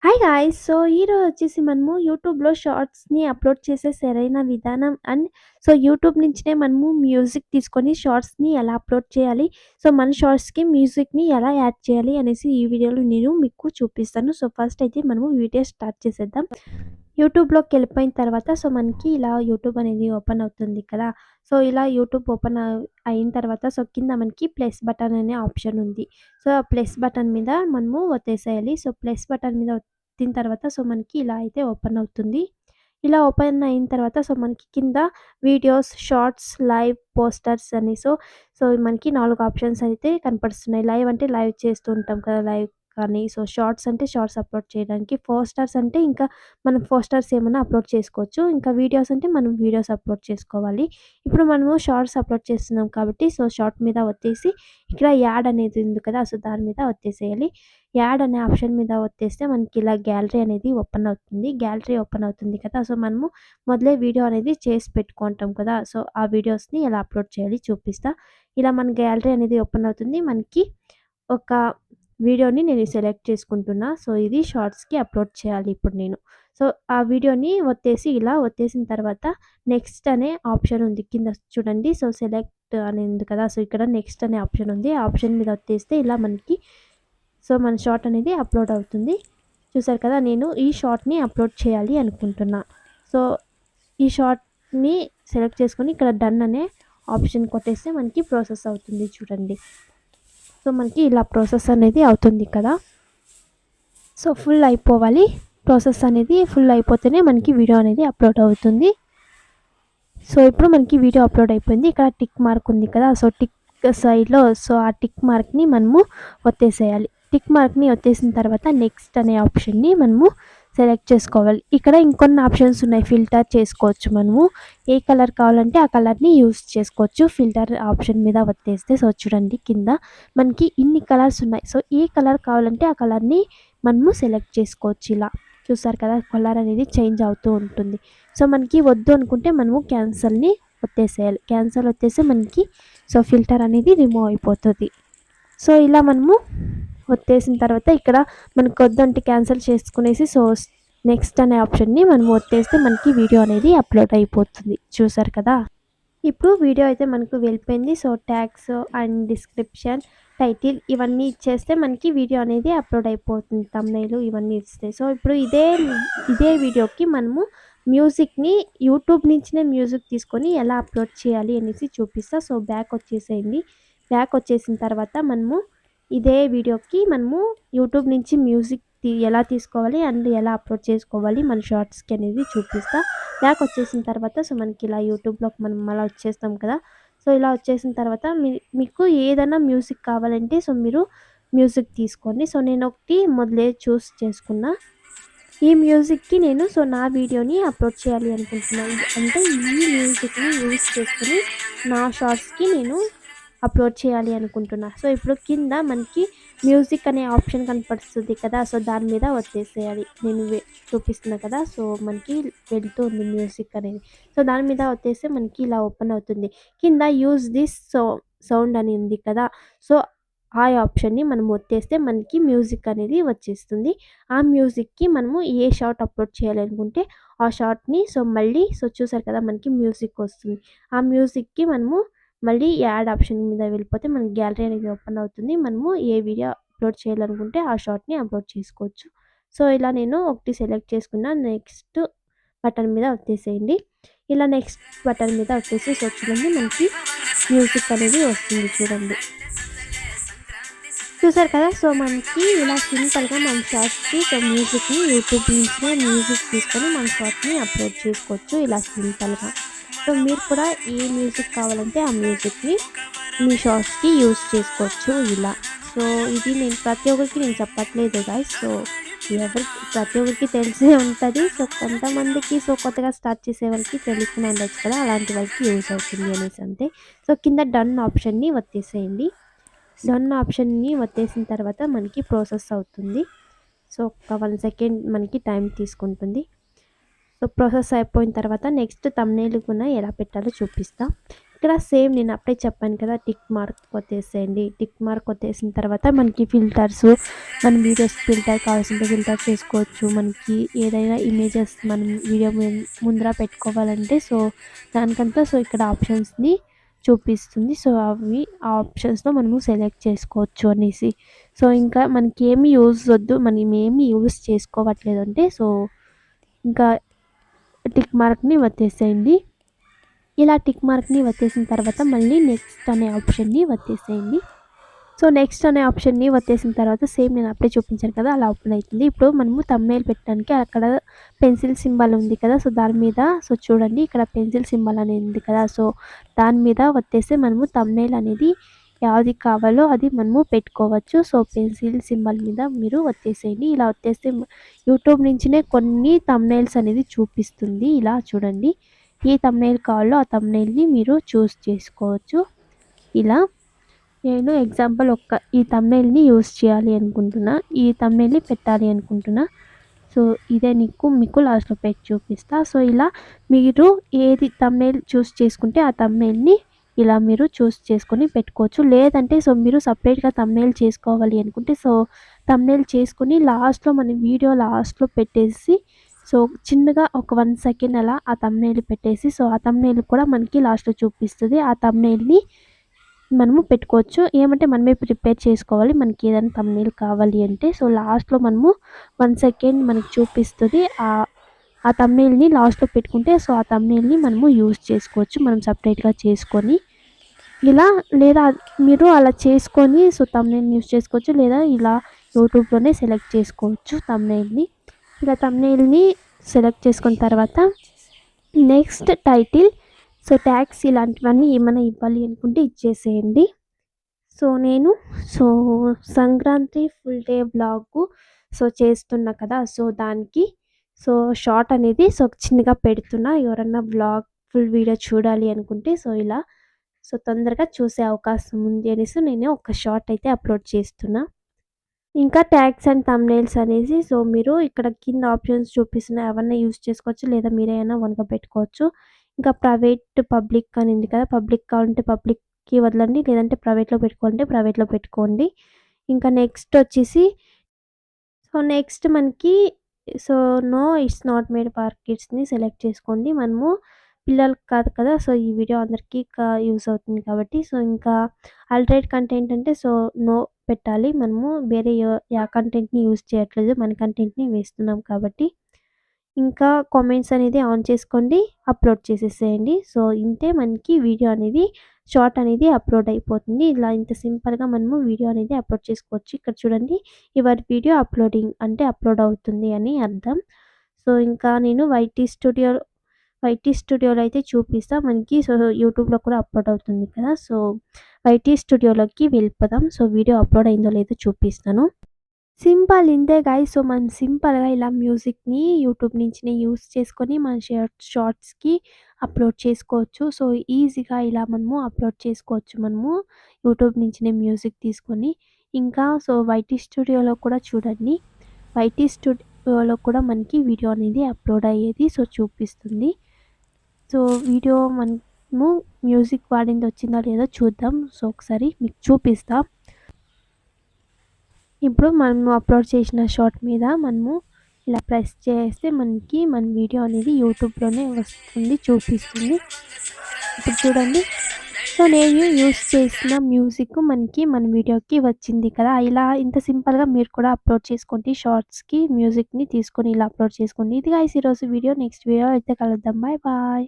Hi guys! So, ఈరోజు వచ్చేసి మనము యూట్యూబ్‌లో షార్ట్స్‌ని అప్‌లోడ్ చేసే సరైన విధానం అండ్ యూట్యూబ్ నుంచినే మనము మ్యూజిక్ తీసుకొని షార్ట్స్‌ని ఎలా అప్‌లోడ్ చేయాలి? మన షార్ట్స్‌కి మ్యూజిక్‌ని ఎలా యాడ్ చేయాలి అనేసి ఈ వీడియోలో నేను మీకు చూపిస్తాను. ఫస్ట్ అయితే మనము వీడియో స్టార్ట్ చేసేద్దాం. యూట్యూబ్‌లోకెళ్ళిపోయిన తర్వాత మనకి ఇలా యూట్యూబ్ అనేది ఓపెన్ అవుతుంది కదా! ఇలా యూట్యూబ్ ఓపెన్ అయిన తర్వాత కింద మనకి ప్లస్ బటన్ అనే ఆప్షన్ ఉంది. ఆ ప్లస్ బటన్ మీద మనము ఒత్తేసేయాలి. ప్లస్ బటన్ మీద ఒత్తిన తర్వాత మనకి ఇలా అయితే ఓపెన్ అవుతుంది. ఇలా ఓపెన్ అయిన తర్వాత మనకి కింద వీడియోస్, షార్ట్స్, లైవ్, పోస్టర్స్ అని మనకి 4 ఆప్షన్స్ అయితే కనపడిస్తున్నాయి. లైవ్ అంటే లైవ్ చేస్తూ ఉంటాం కదా! లైవ్ కానీ షార్ట్స్ అంటే షార్ట్స్ అప్‌లోడ్ చేయడానికి, పోస్టర్స్ అంటే ఇంకా మనం పోస్టర్స్ ఏమన్నా అప్‌లోడ్ చేసుకోవచ్చు. ఇంకా వీడియోస్ అంటే మనం వీడియోస్ అప్‌లోడ్ చేసుకోవాలి. ఇప్పుడు మనము షార్ట్స్ అప్‌లోడ్ చేస్తున్నాం కాబట్టి షార్ట్ మీద ఒత్తేసి ఇక్కడ యాడ్ అనేది ఉంది కదా! దాని మీద ఒత్తేసేయాలి. యాడ్ అనే ఆప్షన్ మీద ఒత్తేస్తే మనకి ఇలా గ్యాలరీ అనేది ఓపెన్ అవుతుంది. గ్యాలరీ ఓపెన్ అవుతుంది కదా! మనము మొదలే వీడియో అనేది చేసి పెట్టుకుంటాం కదా! ఆ వీడియోస్‌ని ఎలా అప్‌లోడ్ చేయాలి చూపిస్తా. ఇలా మన గ్యాలరీ అనేది ఓపెన్ అవుతుంది. మనకి ఒక వీడియోని నేను సెలెక్ట్ చేసుకుంటున్నా. ఇది షార్ట్స్‌కి అప్‌లోడ్ చేయాలి ఇప్పుడు నేను. ఆ వీడియోని ఇలా ఒత్తేసిన తర్వాత నెక్స్ట్ అనే ఆప్షన్ ఉంది కింద చూడండి. సెలెక్ట్ అని ఉంది కదా! ఇక్కడ నెక్స్ట్ అనే ఆప్షన్ ఉంది. ఆ ఆప్షన్ మీద ఒత్తేస్తే ఇలా మనకి మన షార్ట్ అనేది అప్‌లోడ్ అవుతుంది. చూసారు కదా! నేను ఈ షార్ట్‌ని అప్‌లోడ్ చేయాలి అనుకుంటున్నా. సో, ఈ షార్ట్‌ని సెలెక్ట్ చేసుకొని ఇక్కడ డన్ అనే ఆప్షన్ కొట్టేస్తే మనకి ప్రాసెస్ అవుతుంది చూడండి. మనకి ఇలా ప్రాసెస్ అనేది అవుతుంది కదా! ఫుల్ అయిపోవాలి. ప్రాసెస్ అనేది ఫుల్ అయిపోతేనే మనకి వీడియో అనేది అప్‌లోడ్ అవుతుంది. ఇప్పుడు మనకి వీడియో అప్‌లోడ్ అయిపోయింది. ఇక్కడ టిక్ మార్క్ ఉంది కదా! టిక్ సైడ్‌లో ఆ టిక్ మార్క్‌ని మనము ఒత్తేసేయాలి. టిక్ మార్క్‌ని ఒత్తేసిన తర్వాత నెక్స్ట్ అనే ఆప్షన్‌ని మనము సెలెక్ట్ చేసుకోవాలి. ఇక్కడ ఇంకొన్ని ఆప్షన్స్ ఉన్నాయి. ఫిల్టర్ చేసుకోవచ్చు మనము. ఏ కలర్ కావాలంటే ఆ కలర్‌ని యూజ్ చేసుకోవచ్చు. ఫిల్టర్ ఆప్షన్ మీద ఒత్తేస్తే చూడండి కింద మనకి ఇన్ని కలర్స్ ఉన్నాయి. ఏ కలర్ కావాలంటే ఆ కలర్‌ని మనము సెలెక్ట్ చేసుకోవచ్చు ఇలా. చూసారు కదా! కలర్ అనేది చేంజ్ అవుతూ ఉంటుంది. మనకి వద్దు అనుకుంటే మనము క్యాన్సల్‌ని ఒత్తేసేయాలి. క్యాన్సల్ ఒత్తేస్తే మనకి ఫిల్టర్ అనేది రిమూవ్ అయిపోతది. ఇలా మనము ఒత్తేసిన తర్వాత ఇక్కడ మనకు వద్దంటే క్యాన్సల్ చేసుకునేసి నెక్స్ట్ అనే ఆప్షన్‌ని మనం ఒత్తేస్తే మనకి వీడియో అనేది అప్‌లోడ్ అయిపోతుంది. చూసారు కదా! ఇప్పుడు వీడియో అయితే మనకు వెళ్ళిపోయింది. ట్యాగ్స్ అండ్ డిస్క్రిప్షన్, టైటిల్ ఇవన్నీ ఇచ్చేస్తే మనకి వీడియో అనేది అప్‌లోడ్ అయిపోతుంది. థంబ్‌నెయిల్ ఇవన్నీ ఇస్తే. ఇప్పుడు ఇదే వీడియోకి మనము మ్యూజిక్‌ని యూట్యూబ్ నుంచినే మ్యూజిక్ తీసుకొని ఎలా అప్‌లోడ్ చేయాలి అనేసి చూపిస్తా. బ్యాక్ వచ్చేసేయండి. బ్యాక్ వచ్చేసిన తర్వాత మనము ఇదే వీడియోకి మనము యూట్యూబ్ నుంచి మ్యూజిక్ ఎలా తీసుకోవాలి అండ్ ఎలా అప్‌లోడ్ చేసుకోవాలి మన షార్ట్స్‌కి అనేది చూపిస్తా. బ్యాక్ వచ్చేసిన తర్వాత మనకి ఇలా యూట్యూబ్‌లోకి మనం అలా వచ్చేస్తాం కదా! ఇలా వచ్చేసిన తర్వాత మీకు ఏదైనా మ్యూజిక్ కావాలంటే మీరు మ్యూజిక్ తీసుకోండి. నేనొకటి మొదలే చూస్ చేసుకున్నా. ఈ మ్యూజిక్‌కి నేను నా వీడియోని అప్‌లోడ్ చేయాలి అనుకుంటున్నాను. అంటే ఈ మ్యూజిక్‌ని యూజ్ చేసుకొని నా షార్ట్స్‌కి నేను అప్‌లోడ్ చేయాలి అనుకుంటున్నా. ఇప్పుడు కింద మనకి మ్యూజిక్ అనే ఆప్షన్ కనపడుస్తుంది కదా! దాని మీద ఒత్తేసేయాలి. నేను చూపిస్తున్నా కదా! మనకి వెళ్తూ ఉంది మ్యూజిక్ అనేది. దాని మీద ఒత్తేస్తే మనకి ఇలా ఓపెన్ అవుతుంది. కింద యూజ్ దిస్ సౌండ్ అని ఉంది కదా! సో, ఆ ఆప్షన్‌ని మనం ఒత్తేస్తే మనకి మ్యూజిక్ అనేది వచ్చేస్తుంది. ఆ మ్యూజిక్‌కి మనము ఏ షార్ట్ అప్‌లోడ్ చేయాలనుకుంటే ఆ షార్ట్‌ని మళ్ళీ చూసారు కదా! మనకి మ్యూజిక్ వస్తుంది. ఆ మ్యూజిక్‌కి మనము మళ్ళీ యాడ్ ఆప్షన్ మీద వెళ్ళిపోతే మనకి గ్యాలరీ అనేది ఓపెన్ అవుతుంది. మనము ఏ వీడియో అప్‌లోడ్ చేయాలనుకుంటే ఆ షార్ట్‌ని అప్‌లోడ్ చేసుకోవచ్చు. ఇలా నేను ఒకటి సెలెక్ట్ చేసుకున్న. నెక్స్ట్ బటన్ మీద ఒత్తేసేయండి. ఇలా నెక్స్ట్ బటన్ మీద ఒత్తేసి చూడండి మనకి మ్యూజిక్ అనేది వస్తుంది చూడండి. చూసారు కదా! మనకి ఇలా సింపుల్‌గా మన షార్ట్స్‌కి మ్యూజిక్‌ని యూట్యూబ్ నుంచినే మ్యూజిక్ తీసుకొని మన షార్ట్‌ని అప్‌లోడ్ చేసుకోవచ్చు ఇలా సింపుల్‌గా. మీరు కూడా ఏ మ్యూజిక్ కావాలంటే ఆ మ్యూజిక్‌ని మీ షార్ట్స్‌కి యూజ్ చేసుకోవచ్చు ఇలా. ఇది నేను ప్రతి ఒక్కరికి నేను చెప్పట్లేదు గైస్. ప్రతి ఒక్కరికి తెలిసే ఉంటది. కొంతమందికి కొత్తగా స్టార్ట్ చేసే వాళ్ళకి తెలియకుండా ఉండొచ్చు కదా! అలాంటి వాళ్ళకి యూజ్ అవుతుంది అనేసి అంతే. కింద డన్ ఆప్షన్‌ని ఒత్తేసేయండి. డన్ ఆప్షన్‌ని ఒత్తేసిన తర్వాత మనకి ప్రాసెస్ అవుతుంది. ఒక 1 సెకండ్ మనకి టైం తీసుకుంటుంది. ప్రాసెస్ అయిపోయిన తర్వాత నెక్స్ట్ థంబ్‌నెయిల్ కూడా ఎలా పెట్టాలో చూపిస్తా. ఇక్కడ సేమ్ నేను అప్పుడే చెప్పాను కదా, టిక్ మార్క్ కొట్టేసేయండి. టిక్ మార్క్ కొట్టేసిన తర్వాత మనకి ఫిల్టర్స్, మన వీడియోస్ ఫిల్టర్ కావాల్సింటే ఫిల్టర్ చేసుకోవచ్చు. మనకి ఏదైనా ఇమేజెస్ మనం వీడియో ముందర పెట్టుకోవాలంటే సో దానికంతా సో ఇక్కడ ఆప్షన్స్ని చూపిస్తుంది. సో అవి ఆ ఆప్షన్స్లో మనము సెలెక్ట్ చేసుకోవచ్చు అనేసి. సో ఇంకా మనకి ఏమి యూజ్ వద్దు, మనం ఏమి యూజ్ చేసుకోవట్లేదు అంటే సో ఇంకా టిక్ మార్క్ని వచ్చేసేయండి. ఇలా టిక్ మార్క్ని వచ్చేసిన తర్వాత మళ్ళీ నెక్స్ట్ అనే ఆప్షన్ని వచ్చేసేయండి. సో నెక్స్ట్ అనే ఆప్షన్ని వచ్చేసిన తర్వాత సేమ్ నేను అప్పుడే చూపించాను కదా, అలా ఓపెన్ అవుతుంది. ఇప్పుడు మనము థంబ్నెయిల్ పెట్టడానికి అక్కడ పెన్సిల్ సింబల్ ఉంది కదా, సో దాని మీద సో చూడండి ఇక్కడ పెన్సిల్ సింబల్ అనేది ఉంది కదా, సో దాని మీద వచ్చేసి మనము థంబ్నెయిల్ అనేది యాది కావాలో అది మనము పెట్టుకోవచ్చు. సో పెన్సిల్ సింబల్ మీద మీరు వచ్చేసేయండి. ఇలా వచ్చేస్తే యూట్యూబ్ నుంచినే కొన్ని థంబ్నెయిల్స్ అనేది చూపిస్తుంది. ఇలా చూడండి, ఏ థంబ్నెయిల్ కావాలో ఆ థంబ్నెయిల్ని మీరు చూస్ చేసుకోవచ్చు. ఇలా నేను ఎగ్జాంపుల్ ఈ థంబ్నెయిల్ని యూస్ చేయాలి అనుకుంటున్నా, ఈ థంబ్నెయిల్ని పెట్టాలి అనుకుంటున్నా. సో ఇదే మీకు లాస్ట్లో పెట్టి చూపిస్తా. సో ఇలా మీరు ఏది థంబ్నెయిల్ చూస్ చేసుకుంటే ఆ థంబ్నెయిల్ని ఇలా మీరు చూస్ చేసుకొని పెట్టుకోవచ్చు. లేదంటే సో మీరు సపరేట్గా థంబ్నెయిల్ చేసుకోవాలి అనుకుంటే సో థంబ్నెయిల్ చేసుకొని లాస్ట్లో మన వీడియో లాస్ట్లో పెట్టేసి సో చిన్నగా ఒక 1 సెకండ్ అలా ఆ థంబ్నెయిల్ పెట్టేసి సో ఆ థంబ్నెయిల్ కూడా మనకి లాస్ట్లో చూపిస్తుంది. ఆ థంబ్నెయిల్ని మనము పెట్టుకోవచ్చు. ఏమంటే మనమే ప్రిపేర్ చేసుకోవాలి మనకి ఏదైనా థంబ్నెయిల్ కావాలి అంటే. సో లాస్ట్లో మనము 1 సెకండ్ మనకి చూపిస్తుంది. ఆ థంబ్నెయిల్ని లాస్ట్లో పెట్టుకుంటే సో ఆ థంబ్నెయిల్ని మనము యూజ్ చేసుకోవచ్చు మనం సపరేట్గా చేసుకొని. ఇలా లేదా మీరు అలా చేసుకొని సో థంబ్నెయిల్ని యూజ్ చేసుకోవచ్చు, లేదా ఇలా యూట్యూబ్లోనే సెలెక్ట్ చేసుకోవచ్చు థంబ్నెయిల్ని. ఇలా థంబ్నెయిల్ని సెలెక్ట్ చేసుకున్న తర్వాత నెక్స్ట్ టైటిల్, సో ట్యాగ్స్ ఇలాంటివన్నీ ఏమైనా ఇవ్వాలి అనుకుంటే ఇచ్చేసేయండి. సో నేను Sankranti full day vlog so చేస్తున్నా కదా, సో దానికి సో షార్ట్ అనేది సో చిన్నగా పెడుతున్నా. ఎవరన్నా వ్లాగ్ ఫుల్ వీడియో చూడాలి అనుకుంటే సో ఇలా సో తొందరగా చూసే అవకాశం ఉంది అనేసి నేను ఒక షార్ట్ అయితే అప్లోడ్ చేస్తున్నా. ఇంకా ట్యాగ్స్ అండ్ థంబ్నెయిల్స్ అనేసి సో మీరు ఇక్కడ కింద ఆప్షన్స్ చూపిస్తున్నాయి, అవన్నీ యూజ్ చేసుకోవచ్చు, లేదా మీరైనా ఓన్గా పెట్టుకోవచ్చు. ఇంకా ప్రైవేట్ పబ్లిక్ అని ఉంది కదా, పబ్లిక్ కావాలంటే పబ్లిక్కి వదలండి, లేదంటే ప్రైవేట్లో పెట్టుకోవాలంటే ప్రైవేట్లో పెట్టుకోండి. ఇంకా నెక్స్ట్ వచ్చేసి సో నెక్స్ట్ మనకి so no it's not made for కిడ్స్ని సెలెక్ట్ చేసుకోండి. మనము పిల్లలకి కాదు కదా, సో ఈ వీడియో అందరికీ యూస్ అవుతుంది కాబట్టి. సో ఇంకా ఆల్టరేట్ కంటెంట్ అంటే సో నో పెట్టాలి. మనము వేరే కంటెంట్ని యూజ్ చేయట్లేదు, మన కంటెంట్ని వేస్తున్నాం కాబట్టి. ఇంకా కామెంట్స్ అనేది ఆన్ చేసుకోండి, అప్లోడ్ చేసేసేయండి. సో ఇంతే మనకి వీడియో అనేది షార్ట్ అనేది అప్లోడ్ అయిపోతుంది. ఇలా ఇంత సింపుల్గా మనము వీడియో అనేది అప్లోడ్ చేసుకోవచ్చు. ఇక్కడ చూడండి, యువర్ వీడియో అప్లోడింగ్ అంటే అప్లోడ్ అవుతుంది అని అర్థం. సో ఇంకా నేను వైటీ స్టూడియోలో అయితే చూపిస్తా మనకి. సో యూట్యూబ్లో కూడా అప్లోడ్ అవుతుంది కదా, సో వైటీ స్టూడియోలోకి వెళ్ళిపోదాం. సో వీడియో అప్లోడ్ అయిందో లేదో చూపిస్తాను. సింపుల్ ఇంతే గైస్. సో మనం సింపుల్గా ఇలా మ్యూజిక్ని యూట్యూబ్ నుంచి యూస్ చేసుకొని మన షార్ట్స్కి అప్లోడ్ చేసుకోవచ్చు. సో ఈజీగా ఇలా మనము అప్లోడ్ చేసుకోవచ్చు మనము యూట్యూబ్ నుంచి మ్యూజిక్ తీసుకొని. ఇంకా సో వైటీ స్టూడియోలో కూడా చూడండి, వైటీ స్టూడియోలో కూడా మనకి వీడియో అనేది అప్లోడ్ అయ్యేది సో చూపిస్తుంది. సో వీడియో మనము మ్యూజిక్ వాడింది వచ్చిందో లేదో చూద్దాం. సో ఒకసారి మీకు చూపిస్తా. ఇప్పుడు మనము అప్లోడ్ చేసిన షార్ట్ మీద మనము ఇలా ప్రెస్ చేస్తే మనకి మన వీడియో అనేది యూట్యూబ్లోనే వస్తుంది, చూపిస్తుంది. ఇప్పుడు చూడండి, సో నేను యూస్ చేసిన మ్యూజిక్ మనకి మన వీడియోకి వచ్చింది కదా. ఇలా ఇంత సింపుల్గా మీరు కూడా అప్లోడ్ చేసుకోండి, షార్ట్స్కి మ్యూజిక్ని తీసుకొని ఇలా అప్లోడ్ చేసుకోండి. ఇది గైస్ ఈరోజు వీడియో. నెక్స్ట్ వీడియో అయితే కలుద్దాం. Bye bye.